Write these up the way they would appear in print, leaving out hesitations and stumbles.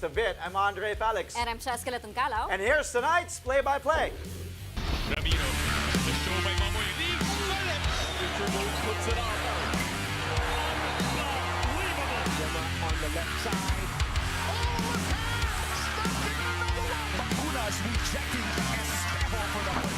The bit. I'm Andre Felix. And I'm Cheska Latungkalaw. And here's tonight's play-by-play. Rabino, the show by Mamoy. Mr. Moves puts it on. Unbelievable. On the left side. Oh, the pass! Stuck in another one. Bakunas rejecting Esteban for the win.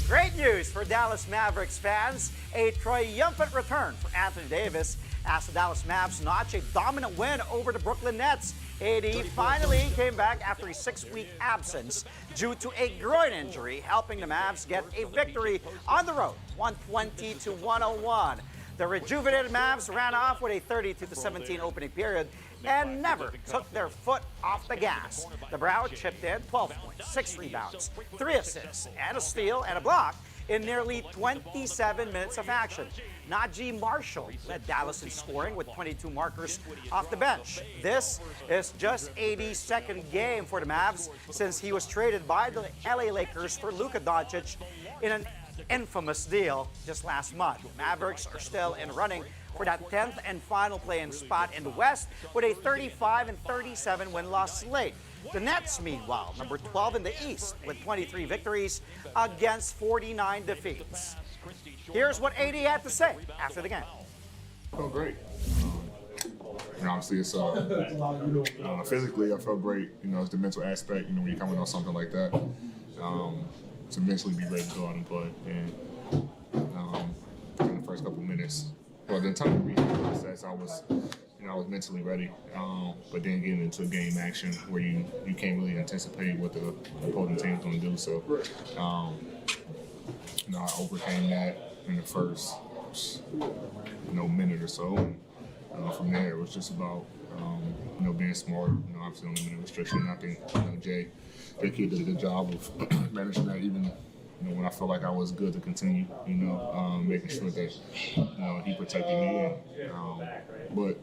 Great news for Dallas Mavericks fans. A triumphant return for Anthony Davis as the Dallas Mavs notch a dominant win over the Brooklyn Nets. AD finally came back after a 6-week absence due to a groin injury, helping the Mavs get a victory on the road, 120-101. The rejuvenated Mavs ran off with a 32-17 opening period and never took their foot off the gas. The Brown chipped in 12 points, 6 rebounds, 3 assists, and a steal and a block in nearly 27 minutes of action. Najee Marshall led Dallas in scoring with 22 markers off the bench. This is just AD's second game for the Mavs since he was traded by the LA Lakers for Luka Doncic in an infamous deal just last month. Mavericks are still in running for that 10th and final play-in spot in the West with a 35-37 win-loss slate. The Nets, meanwhile, number 12 in the East with 23 victories against 49 defeats. Here's what AD had to say after the game. Felt great. Obviously, it's physically, I felt great. It's the mental aspect. When you're coming on something like that, to mentally be ready to go out and play. And in the first couple minutes, well, the entire rehab process, I was mentally ready. But then getting into game action where you can't really anticipate what the opposing team's going to do. So, I overcame that in the first minute or so. And from there, it was just about being smart. Obviously on the minute restriction. I think Jay did a good job of managing that, even when I felt like I was good to continue. Making sure that he protected me. But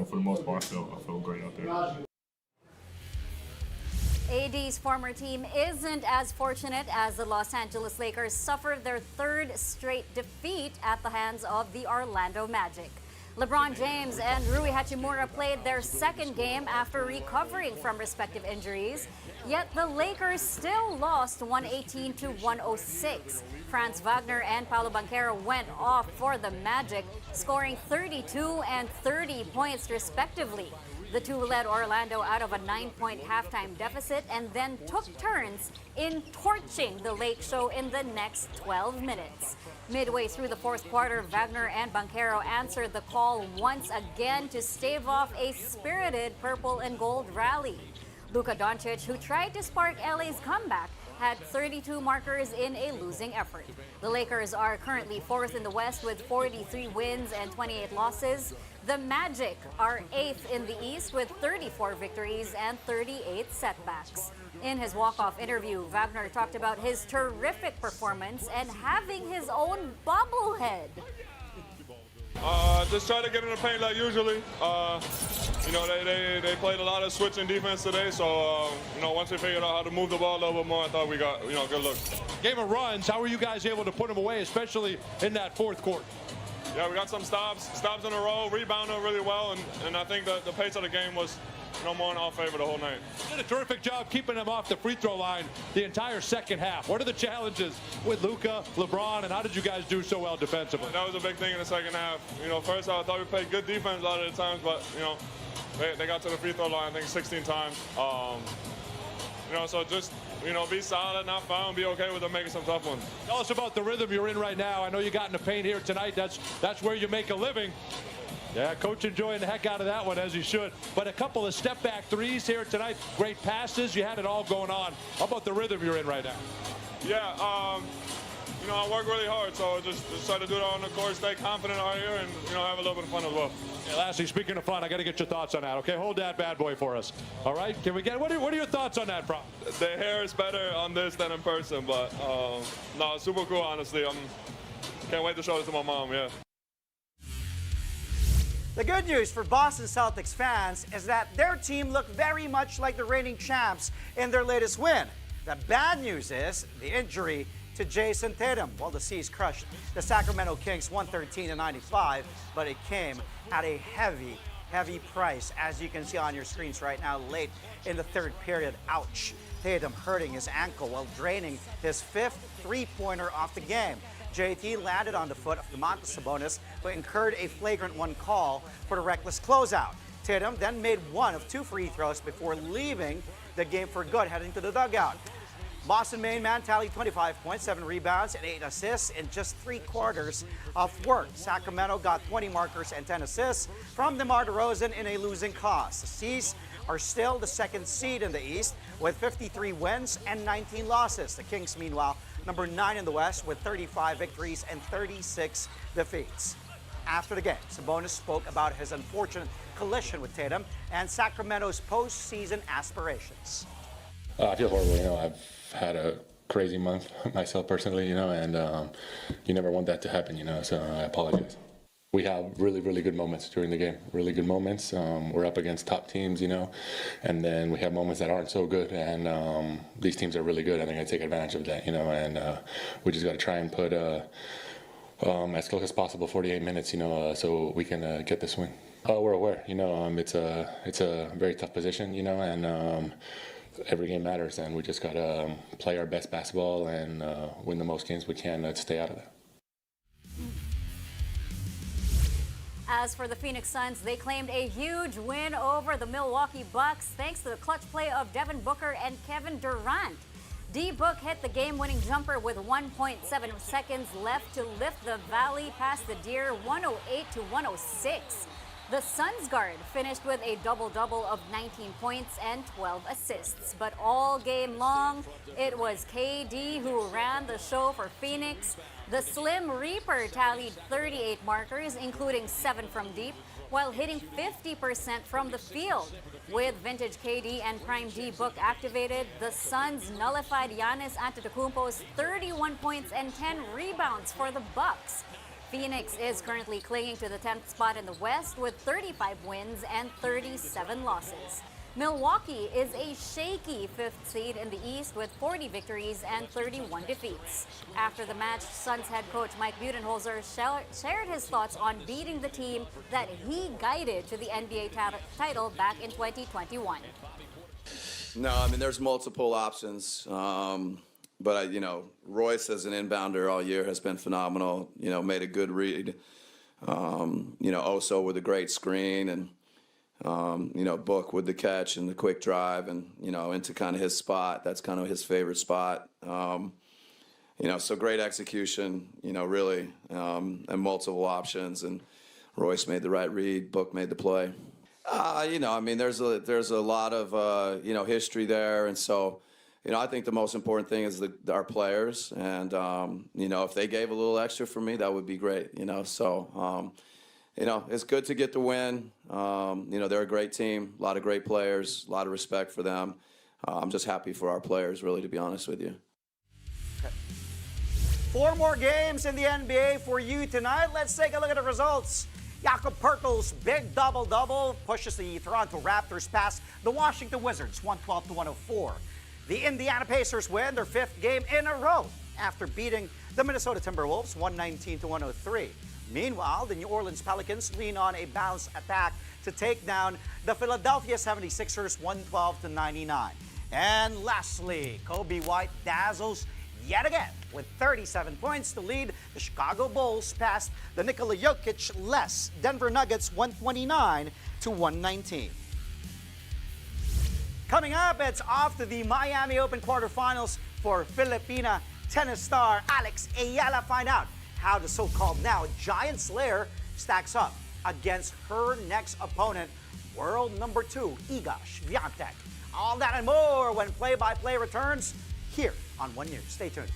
for the most part, I felt great out there. AD's former team isn't as fortunate as the Los Angeles Lakers suffered their third straight defeat at the hands of the Orlando Magic. LeBron James and Rui Hachimura played their second game after recovering from respective injuries, yet the Lakers still lost 118-106. Franz Wagner and Paolo Banchero went off for the Magic, scoring 32 and 30 points respectively. The two led Orlando out of a 9-point halftime deficit and then took turns in torching the Lake Show in the next 12 minutes. Midway through the fourth quarter, Wagner and Banchero answered the call once again to stave off a spirited purple and gold rally. Luka Doncic, who tried to spark LA's comeback, had 32 markers in a losing effort. The Lakers are currently fourth in the West with 43 wins and 28 losses. The Magic are eighth in the East with 34 victories and 38 setbacks. In his walk-off interview, Wagner talked about his terrific performance and having his own bobblehead. Just try to get in the paint like usually. They played a lot of switching defense today, so once they figured out how to move the ball a little bit more, I thought we got good looks. Game of runs. How were you guys able to put them away, especially in that fourth quarter? Yeah, we got some stops in a row, rebounded really well, and I think the pace of the game was more in our favor the whole night. You did a terrific job keeping them off the free throw line the entire second half. What are the challenges with Luka, LeBron, and how did you guys do so well defensively? That was a big thing in the second half. First I thought we played good defense a lot of the times, but they got to the free throw line I think 16 times. So just be solid, not foul, and be okay with them making some tough ones. Tell us about the rhythm you're in right now. I know you got in the paint here tonight. That's where you make a living. Yeah, coach enjoying the heck out of that one, as he should. But a couple of step-back threes here tonight. Great passes. You had it all going on. How about the rhythm you're in right now? Yeah, I work really hard, so just try to do that on the court, stay confident out here, and have a little bit of fun as well. Yeah, lastly, speaking of fun, I got to get your thoughts on that. Okay, hold that bad boy for us. All right, can we get? What are your thoughts on that, prop? The hair is better on this than in person, but no, super cool. Honestly, can't wait to show this to my mom. Yeah. The good news for Boston Celtics fans is that their team looked very much like the reigning champs in their latest win. The bad news is the injury to Jason Tatum. Well, the C's crushed the Sacramento Kings 113-95, but it came at a heavy price, as you can see on your screens right now, late in the third period. Ouch. Tatum hurting his ankle while draining his fifth three-pointer off the game. JT landed on the foot of Domantas Sabonis, but incurred a flagrant one call for the reckless closeout. Tatum then made one of two free throws before leaving the game for good, heading to the dugout. Boston main man tallied 25 points, 7 rebounds, and 8 assists in just 3 quarters of work. Sacramento got 20 markers and 10 assists from DeMar DeRozan in a losing cause. The C's are still the second seed in the East with 53 wins and 19 losses. The Kings, meanwhile, number 9 in the West with 35 victories and 36 defeats. After the game, Sabonis spoke about his unfortunate collision with Tatum and Sacramento's postseason aspirations. I feel horrible. I've had a crazy month myself personally, and you never want that to happen, so I apologize. We have really good moments during the game, really good moments. We're up against top teams, and then we have moments that aren't so good, and these teams are really good. I think I take advantage of that, and we just got to try and put as close as possible 48 minutes, so we can get this win. We're aware, it's a very tough position, and every game matters, and we just got to play our best basketball and win the most games we can to stay out of that. As for the Phoenix Suns, they claimed a huge win over the Milwaukee Bucks thanks to the clutch play of Devin Booker and Kevin Durant. D-Book hit the game-winning jumper with 1.7 seconds left to lift the Valley past the Deer 108-106. The Suns guard finished with a double-double of 19 points and 12 assists. But all game long, it was KD who ran the show for Phoenix. The Slim Reaper tallied 38 markers, including 7 from deep, while hitting 50% from the field. With vintage KD and prime D-Book activated, the Suns nullified Giannis Antetokounmpo's 31 points and 10 rebounds for the Bucks. Phoenix is currently clinging to the 10th spot in the West with 35 wins and 37 losses. Milwaukee is a shaky 5th seed in the East with 40 victories and 31 defeats. After the match, Suns head coach Mike Budenholzer shared his thoughts on beating the team that he guided to the NBA title back in 2021. No, there's multiple options. But, Royce as an inbounder all year has been phenomenal, made a good read, Oso with a great screen and, Book with the catch and the quick drive and, into kind of his spot. That's kind of his favorite spot. So great execution, really, and multiple options. And Royce made the right read. Book made the play. There's a lot of, history there. And so, I think the most important thing is our players, and if they gave a little extra for me, that would be great. So it's good to get the win. They're a great team, a lot of great players, a lot of respect for them. I'm just happy for our players, really, to be honest with you. 4 more games in the NBA for you tonight. Let's take a look at the results. Jakob Poeltl's big double-double pushes the Toronto Raptors past the Washington Wizards 112-104. The Indiana Pacers win their 5th game in a row after beating the Minnesota Timberwolves 119-103. Meanwhile, the New Orleans Pelicans lean on a balanced attack to take down the Philadelphia 76ers 112-99. And lastly, Kobe White dazzles yet again with 37 points to lead the Chicago Bulls past the Nikola Jokic-less Denver Nuggets 129-119. Coming up, it's off to the Miami Open quarterfinals for Filipina tennis star Alex Ayala. Find out how the so-called now Giant Slayer stacks up against her next opponent, world number 2, Iga Swiatek. All that and more when play-by-play returns here on One News. Stay tuned.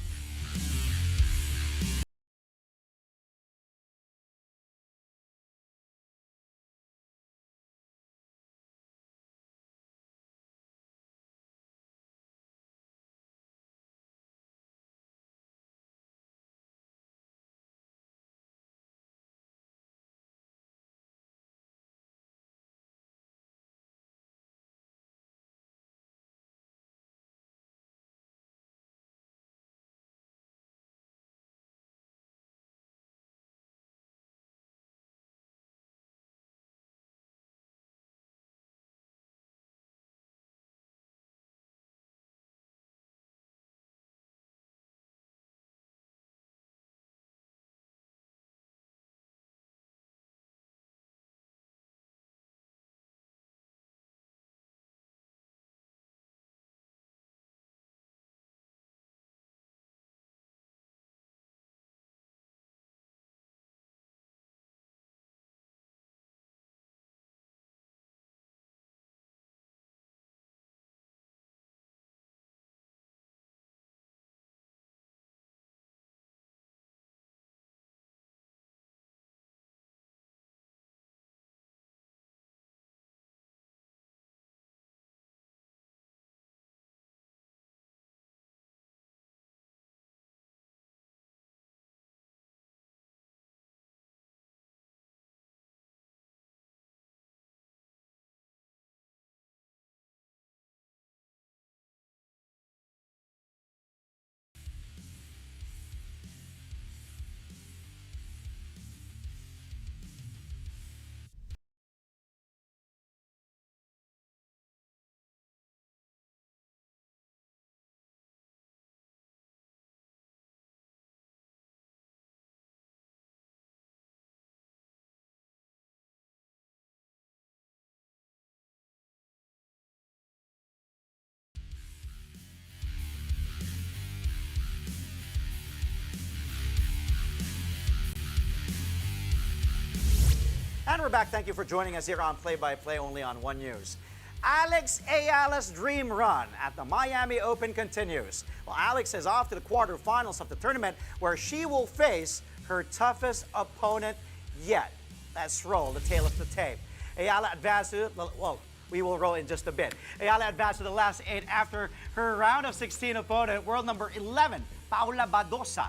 we're back. Thank you for joining us here on Play by Play, only on One News. Alex Ayala's dream run at the Miami Open continues. Well, Alex is off to the quarterfinals of the tournament where she will face her toughest opponent yet. Let's roll the tail of the tape. Ayala advanced to, well, we will roll in just a bit. Ayala advanced to the last 8 after her round of 16 opponent, world number 11, Paula Badosa,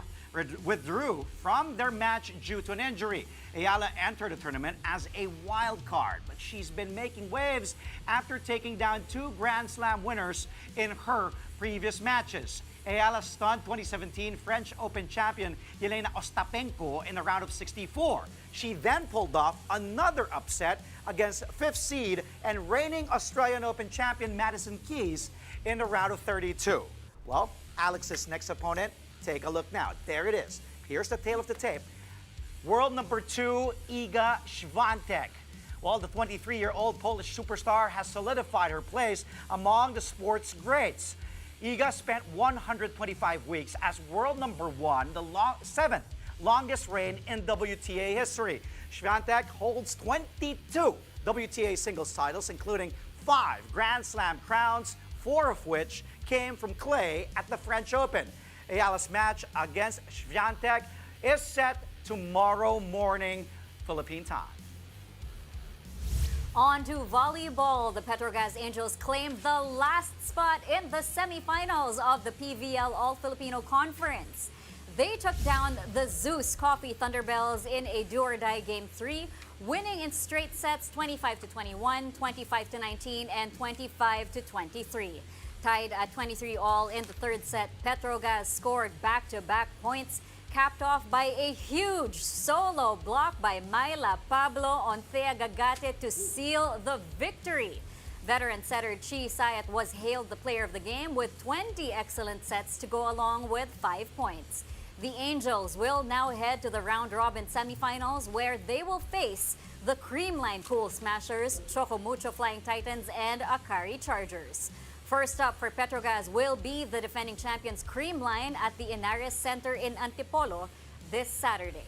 withdrew from their match due to an injury. Ayala entered the tournament as a wild card, but she's been making waves after taking down 2 Grand Slam winners in her previous matches. Ayala stunned 2017 French Open champion Yelena Ostapenko in the round of 64. She then pulled off another upset against 5th seed and reigning Australian Open champion Madison Keys in the round of 32. Well, Alex's next opponent, take a look now. There it is. Here's the tail of the tape. World number 2, Iga Świątek. Well, the 23-year-old Polish superstar has solidified her place among the sport's greats. Iga spent 125 weeks as world number 1, the 7th longest reign in WTA history. Świątek holds 22 WTA singles titles, including 5 Grand Slam crowns, 4 of which came from clay at the French Open. Ayala's match against Świątek is set tomorrow morning, Philippine time. On to volleyball. The Petrogas Angels claimed the last spot in the semifinals of the PVL All-Filipino Conference. They took down the Zeus Coffee Thunderbells in a do-or-die Game 3, winning in straight sets 25-21, 25-19, and 25-23. Tied at 23 all in the third set, Petrogas scored back-to-back points, capped off by a huge solo block by Myla Pablo on Thea Gagate to seal the victory. Veteran setter Chi Sayat was hailed the player of the game with 20 excellent sets to go along with 5 points. The Angels will now head to the round-robin semifinals where they will face the Creamline Cool Smashers, Choco Mucho Flying Titans, and Akari Chargers. First up for Petrogas will be the defending champions Creamline at the Inares Center in Antipolo this Saturday.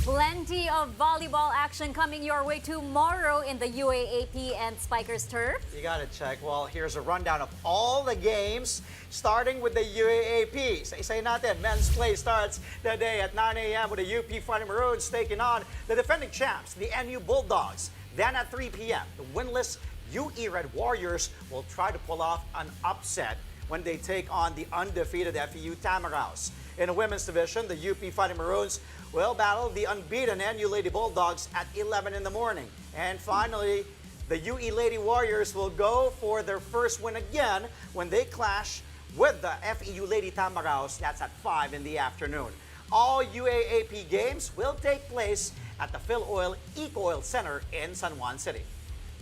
Plenty of volleyball action coming your way tomorrow in the UAAP and Spikers Turf. You got to check. Well, here's a rundown of all the games, starting with the UAAP. Say natin, men's play starts today at 9 a.m. with the UP Fighting Maroons taking on the defending champs, the NU Bulldogs. Then at 3 p.m., the winless UE Red Warriors will try to pull off an upset when they take on the undefeated FEU Tamaraws. In the women's division, the UP Fighting Maroons will battle the unbeaten NU Lady Bulldogs at 11 in the morning. And finally, the UE Lady Warriors will go for their first win again when they clash with the FEU Lady Tamaraws. That's at 5 in the afternoon. All UAAP games will take place at the Phil Oil Eco-Oil Center in San Juan City.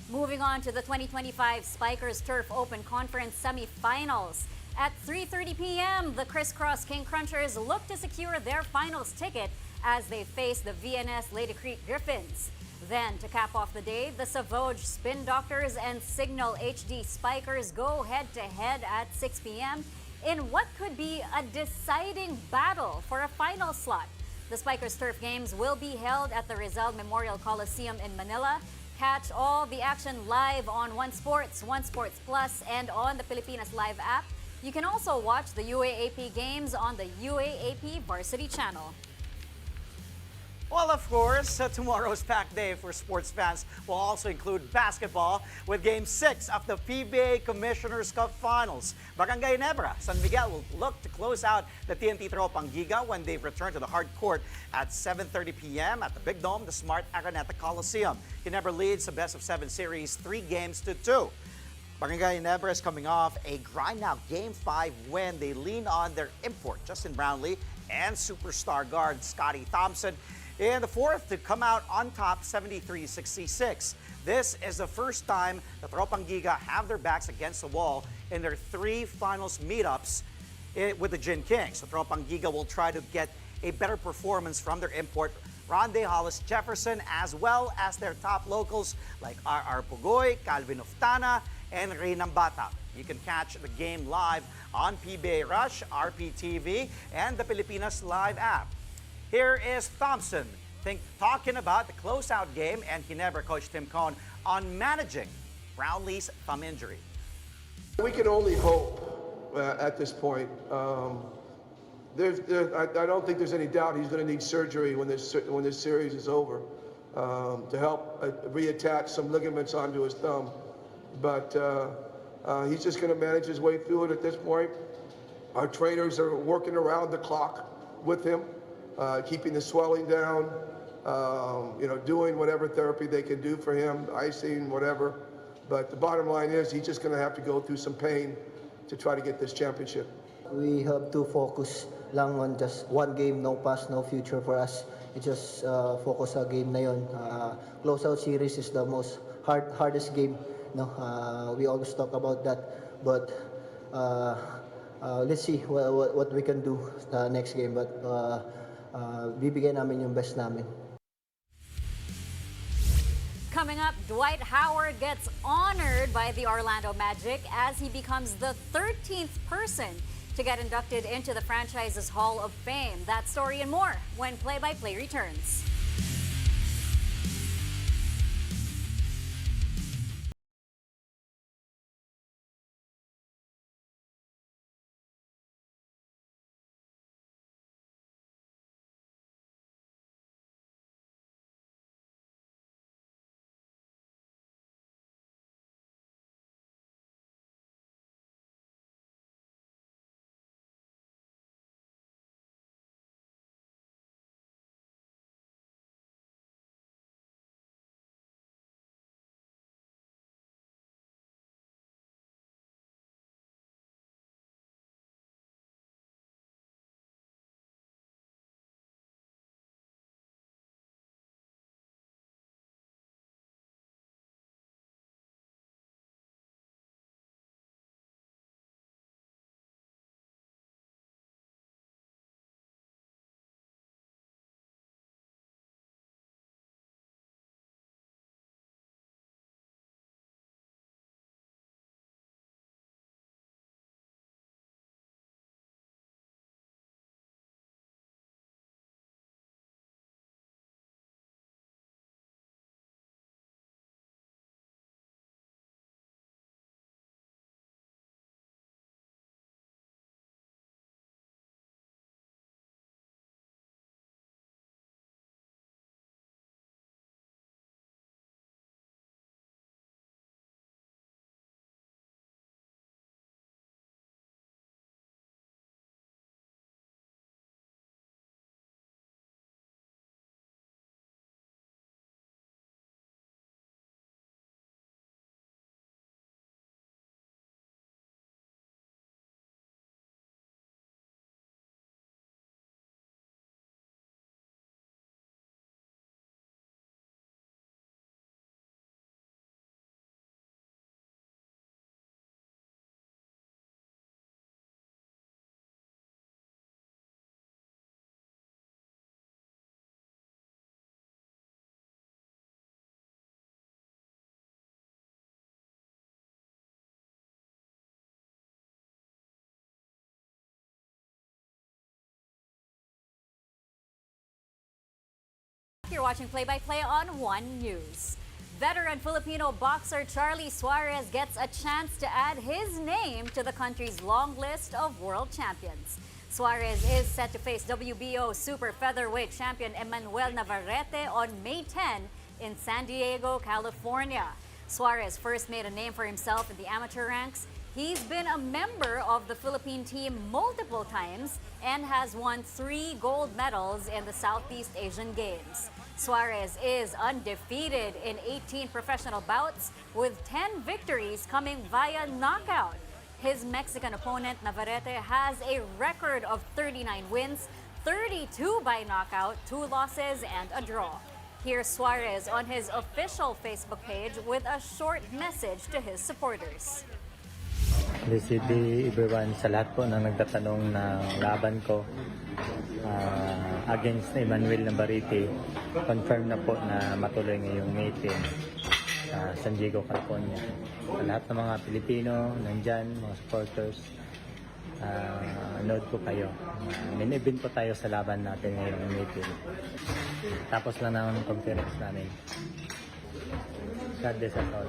Moving on to the 2025 Spikers Turf Open Conference semifinals. At 3:30 p.m., the Crisscross King Crunchers look to secure their finals ticket as they face the VNS Lady Creek Griffins. Then, to cap off the day, the Savoj Spin Doctors and Signal HD Spikers go head-to-head at 6 p.m. in what could be a deciding battle for a final slot. The Spikers Turf Games will be held at the Rizal Memorial Coliseum in Manila. Catch all the action live on One Sports, One Sports Plus, and on the Pilipinas Live app. You can also watch the UAAP games on the UAAP Varsity channel. Well, of course, tomorrow's packed day for sports fans will also include basketball with Game 6 of the PBA Commissioner's Cup Finals. Barangay Nebra, San Miguel will look to close out the TNT Tropang Giga when they return to the hard court at 7:30 p.m. at the Big Dome, the Smart Araneta Coliseum. Ginebra leads the best-of-7 series 3-2. Barangay Nebra is coming off a grind-out Game 5 win. They lean on their import, Justin Brownlee, and superstar guard Scotty Thompson in the fourth to come out on top 73-66. This is the first time the Tropang Giga have their backs against the wall in their 3 finals meetups with the Gin Kings. The Tropang Giga will try to get a better performance from their import Ronde Hollis Jefferson, as well as their top locals like R.R. Pugoy, Calvin Oftana, and Reynam Bata. You can catch the game live on PBA Rush, RPTV, and the Pilipinas Live app. Here is Thompson something talking about the closeout game and Ginebra coach Tim Cohn on managing Brownlee's thumb injury. We can only hope at this point. I don't think there's any doubt he's going to need surgery when this series is over to help reattach some ligaments onto his thumb. But he's just going to manage his way through it at this point. Our trainers are working around the clock with him, keeping the swelling down, doing whatever therapy they can do for him, icing, whatever. But the bottom line is he's just going to have to go through some pain to try to get this championship. We have to focus lang on just one game, no past, no future for us. We just focus sa game na yun. Closeout series is the most hardest game. No, we always talk about that, but let's see what we can do the next game. But bibigyan namin yung best namin. Coming up, Dwight Howard gets honored by the Orlando Magic as he becomes the 13th person to get inducted into the franchise's Hall of Fame. That story and more when Play-by-Play returns. You're watching Play-by-Play on One News. Veteran Filipino boxer Charlie Suarez gets a chance to add his name to the country's long list of world champions. Suarez is set to face WBO super featherweight champion Emmanuel Navarrete on May 10 in San Diego, California. Suarez first made a name for himself in the amateur ranks. He's been a member of the Philippine team multiple times and has won 3 gold medals in the Southeast Asian Games. Suarez is undefeated in 18 professional bouts with 10 victories coming via knockout. His Mexican opponent Navarrete has a record of 39 wins, 32 by knockout, 2 losses and a draw. Here's Suarez on his official Facebook page with a short message to his supporters. Basically, everyone sa lahat po na nagtatanong na laban ko against Emmanuel Navarrete, confirm na po na matuloy ngayong May 10 sa San Diego, California. Sa lahat ng mga Pilipino nandyan, mga supporters, Nood po kayo. Main event po tayo sa laban natin ngayong meeting. Tapos lang ng conference namin. God bless us all.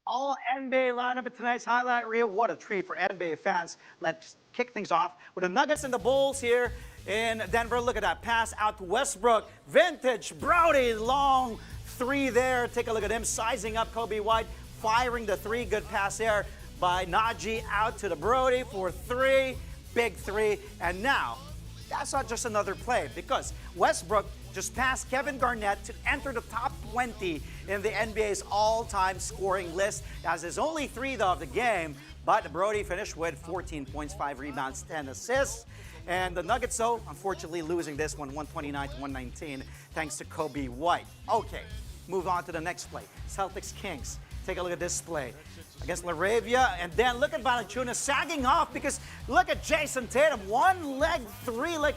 All NBA lineup in tonight's highlight reel. What a treat for NBA fans. Let's kick things off with the Nuggets and the Bulls here in Denver. Look at that pass out to Westbrook. Vintage Brody, long three there. Take a look at him sizing up Kobe White, firing the three. Good pass there by Najee out to the Brody for three. Big three. And now, that's not just another play because Westbrook just passed Kevin Garnett to enter the top 20 in the NBA's all-time scoring list as his only three of the game. But Brody finished with 14 points, 5 rebounds, 10 assists. And the Nuggets, though, unfortunately losing this one 129 to 119 thanks to Kobe White. Okay, move on to the next play. Celtics-Kings. Take a look at this play against LaRavia. And then look at Valanciunas sagging off because look at Jason Tatum. One leg three, like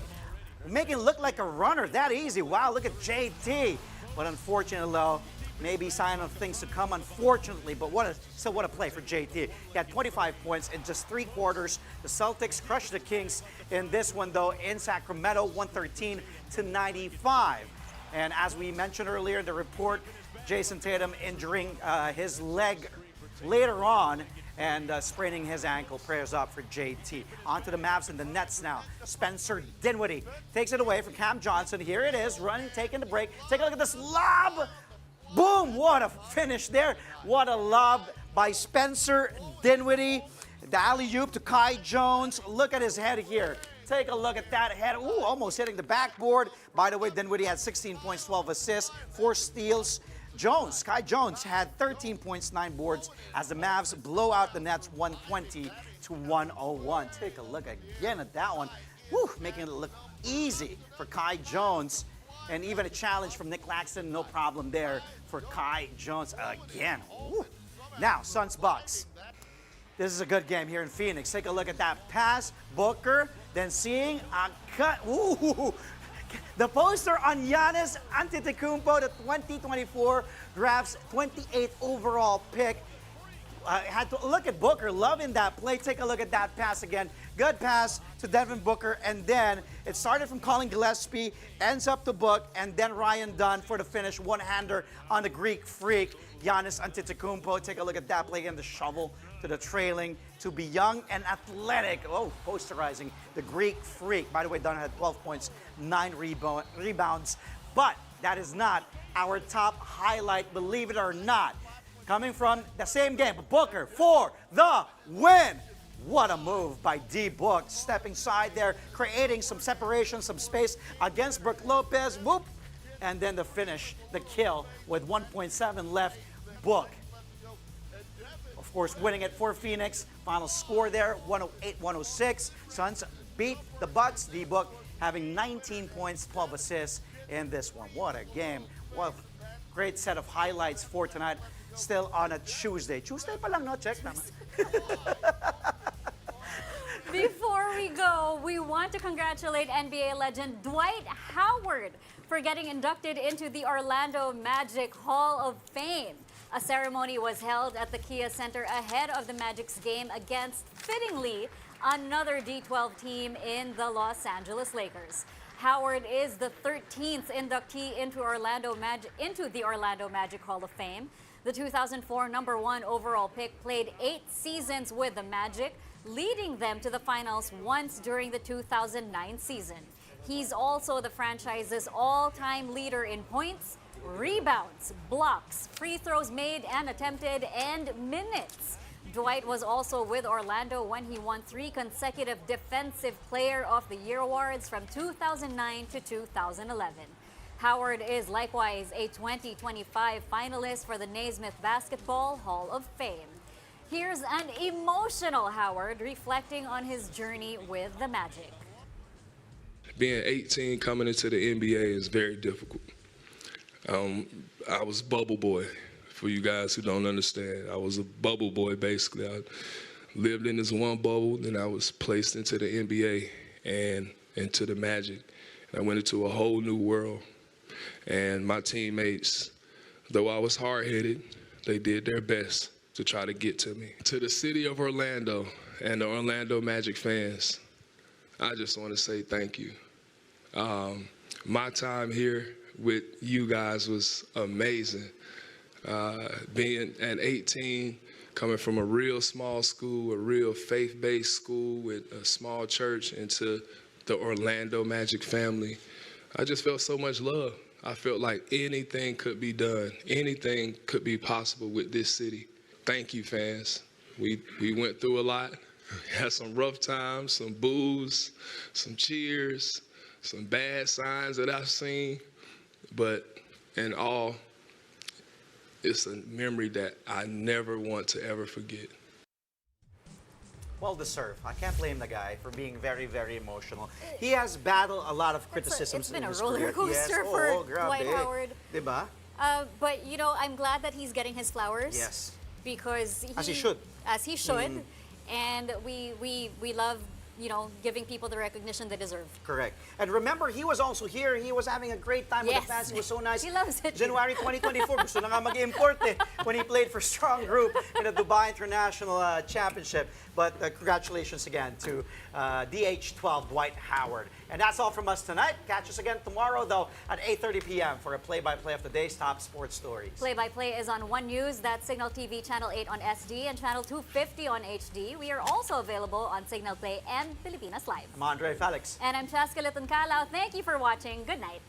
making it look like a runner. That easy. Wow, look at JT. But unfortunately, though, maybe sign of things to come, unfortunately. But what a play for JT. He had 25 points in just 3 quarters. The Celtics crushed the Kings in this one, though, in Sacramento, 113 to 95. And as we mentioned earlier in the report, Jason Tatum injuring his leg later on and spraining his ankle. Prayers up for JT. On to the Mavs and the Nets now. Spencer Dinwiddie takes it away from Cam Johnson. Here it is, running, taking the break. Take a look at this lob. Boom! What a finish there. What a lob by Spencer Dinwiddie. The alley-oop to Kai Jones. Look at his head here. Take a look at that head. Ooh, almost hitting the backboard. By the way, Dinwiddie had 16 points, 12 assists, 4 steals. Kai Jones had 13 points, 9 boards as the Mavs blow out the Nets 120 to 101. Take a look again at that one. Woo, making it look easy for Kai Jones. And even a challenge from Nick Claxton, no problem there for Kai Jones again. Woo. Now, Suns-Bucks. This is a good game here in Phoenix. Take a look at that pass, Booker, then seeing a cut. Ooh. The poster on Giannis Antetokounmpo, the 2024 draft's 28th overall pick. Had to look at Booker, loving that play. Take a look at that pass again. Good pass to Devin Booker, and then it started from Colin Gillespie, ends up to Book, and then Ryan Dunn for the finish. One-hander on the Greek Freak, Giannis Antetokounmpo. Take a look at that play again, the shovel to the trailing, to be young and athletic. Oh, posterizing the Greek Freak. By the way, Dunn had 12 points, 9 rebounds. But that is not our top highlight, believe it or not. Coming from the same game, Booker for the win. What a move by D. Book, stepping side there, creating some separation, some space against Brook Lopez. Whoop. And then the finish, the kill with 1.7 left. Book, of course, winning it for Phoenix. Final score there, 108-106. Suns beat the Bucks. D-Book having 19 points, 12 assists in this one. What a game. What a great set of highlights for tonight. Still on a Tuesday. Tuesday pa lang, no? Check naman. Before we go, we want to congratulate NBA legend Dwight Howard for getting inducted into the Orlando Magic Hall of Fame. A ceremony was held at the Kia Center ahead of the Magic's game against, fittingly, another D12 team in the Los Angeles Lakers. Howard is the 13th inductee into the Orlando Magic Hall of Fame. The 2004 #1 overall pick played 8 seasons with the Magic, leading them to the finals once during the 2009 season. He's also the franchise's all-time leader in points, rebounds, blocks, free throws made and attempted, and minutes. Dwight was also with Orlando when he won 3 consecutive Defensive Player of the Year awards from 2009 to 2011. Howard is likewise a 2025 finalist for the Naismith Basketball Hall of Fame. Here's an emotional Howard reflecting on his journey with the Magic. Being 18 coming into the NBA is very difficult. I was bubble boy. For you guys who don't understand, I was a bubble boy basically. lived in this one bubble, then I was placed into the NBA and into the Magic. And I went into a whole new world. And my teammates, though I was hard-headed, they did their best to try to get to me. To the city of Orlando and the Orlando Magic fans, I just want to say thank you. My time here with you guys was amazing. Being at 18, coming from a real small school, a real faith-based school with a small church, into the Orlando Magic family, I just felt so much love. I felt like anything could be done, anything could be possible with this city. Thank you, fans. We went through a lot, had some rough times, some boos, some cheers, some bad signs that I've seen, but in all, it's a memory that I never want to ever forget. Well deserved. I can't blame the guy for being very, very emotional. He has battled a lot of criticisms. It's been in a his roller career. coaster Yes. for grabe. Dwight Howard. Diba? But you know, I'm glad that he's getting his flowers. Yes. Because As he should. As he should. And we love, you know, giving people the recognition they deserve. Correct. And remember, he was also here. He was having a great time with the fans. He was so nice. He loves it. January 2024, gusto na nga mag-import when he played for Strong Group in the Dubai International Championship. But congratulations again to DH12 Dwight Howard. And that's all from us tonight. Catch us again tomorrow, though, at 8:30 p.m. for a play-by-play of the day's top sports stories. Play-by-play is on One News, that's Signal TV Channel 8 on SD and Channel 250 on HD. We are also available on Signal Play and Pilipinas Live. I'm Andre Felix. And I'm Chaska Liton-Calao. Thank you for watching. Good night.